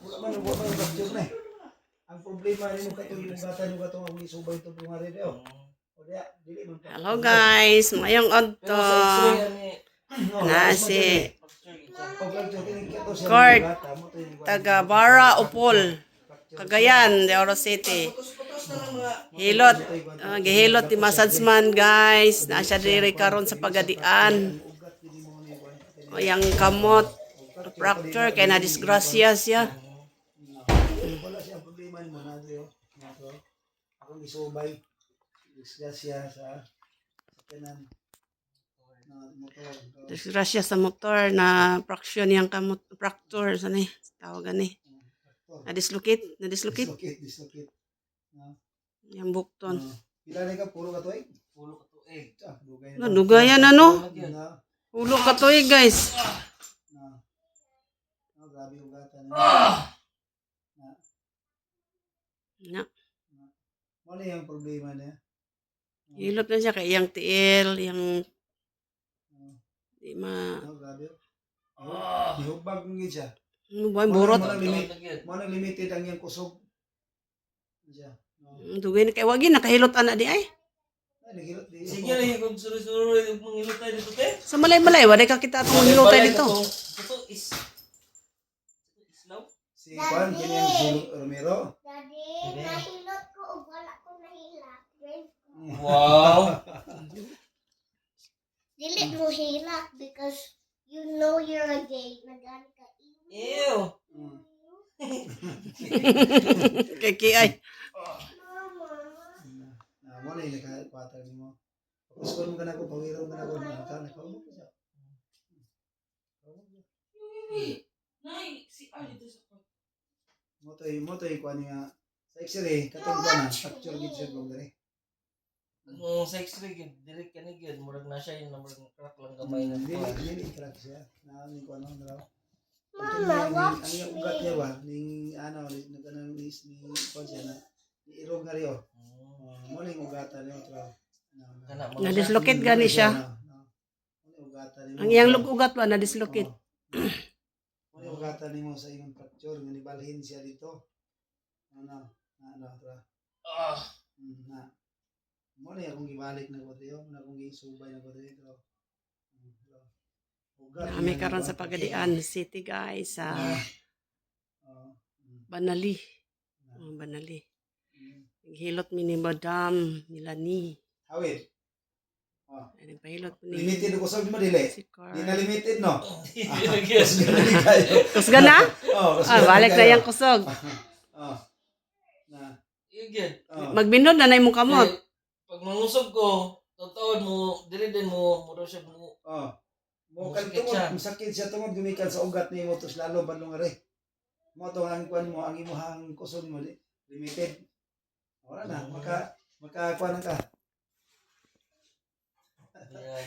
Wala man ang buwan ng fracture na eh. Ang problema rin mo katong yung gata yung katong ang isubay ito kung nga rin yun. O diya, dili man pa. Hello guys, mayong adto. Na si Court taga Bara Upol, Cagayan de Oro City. Hilot, gihilot ti massage guys. Na siya diri karon sa pagadian. O yang kamot fracture kay na disgrasya siya. Wala siyang problema mo na ito. Akong isubay. Disgrasya sa kanan. Disgrasya sa motor na fraction yang kamot fracture sa ni tawagan ni. Na dislocate. Dislocate. Yang bukton. Pila na ka puro ka to eh? Pulo ka to eh. Dugayan ano? Ulo ka to eh guys. Grabe yung gata na. Na. Ano yung problema niya? Hilot na siya kay yang tiil, yang di ma Grabe. Ihubag mo gid siya. ano ba burot. Mo na limited ang iyang kusog. Siya. Dugay na kay wagi nakahilot ana di ay. Ay, nagilot di. Sige na kung suru-suru yung mangilot tayo dito te. Sa malay-malay wa ka kita atong hilotay dito. Ito is Islaw? Si Juan Kanyang Zulu Romero. Daddy, nahilot ko o wala ko nahilak. Wow. Dili mo hilak because you know you're a gay. Nagani ka. Ew. Kay kiay. Mama. Mo na yung nakapatal mo. Tapos kung ka na ko, pawiro ka na ko, nakaubo ko siya. Nay, si Ali dito sa kwarto. Mo to yung kuha niya. Sa x-ray, katong ka na, fracture gid siya kung gani. Ang sa x-ray gid, direct ka ni gid, murag na siya yung number ng crack lang gamay na Dili crack siya. Na ni ko ano raw. Mama, Ang yung ugat niya ba, ning ano, nagkanang ni kuha siya na. Irog nga riyo. Mo na yung ugatan niyo raw. Na dislocate gani siya. Ang iyang lugugat ba na dislocate. Mo yung ugatan nimo sa imong fracture, nga nibalhin siya dito. Ano tra. Na. Mo na akong gibalik na ko diyo, na akong gisubay na ko dito. Kami karon sa Pagadian City guys sa Banali. Banali. Hilot mi ni Madam Milani. Hawid. Ano pa hilot ni Limited ko sa mo dili. si Car. Di na limited no. Kusga na? Oh, Balik na yang kusog. Na. Yun gid. Magbinod na nay mo kamot. Pag mangusog ko, totoo mo, dire din mo daw siya mo. Mo Masakit tungod, siya. masakit siya tungod gumikan sa ugat nimo tos lalo banlong are. Mo to ang kuan mo, ang imong kusog mo limited. Wala na, maka kuan ka. Ayan.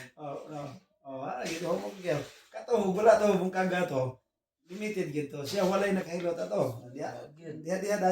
Gito mo gyud. Kato wala to mong kaga to. Limited gito. Siya walay nakahilot ato. Diya. Gid. Diya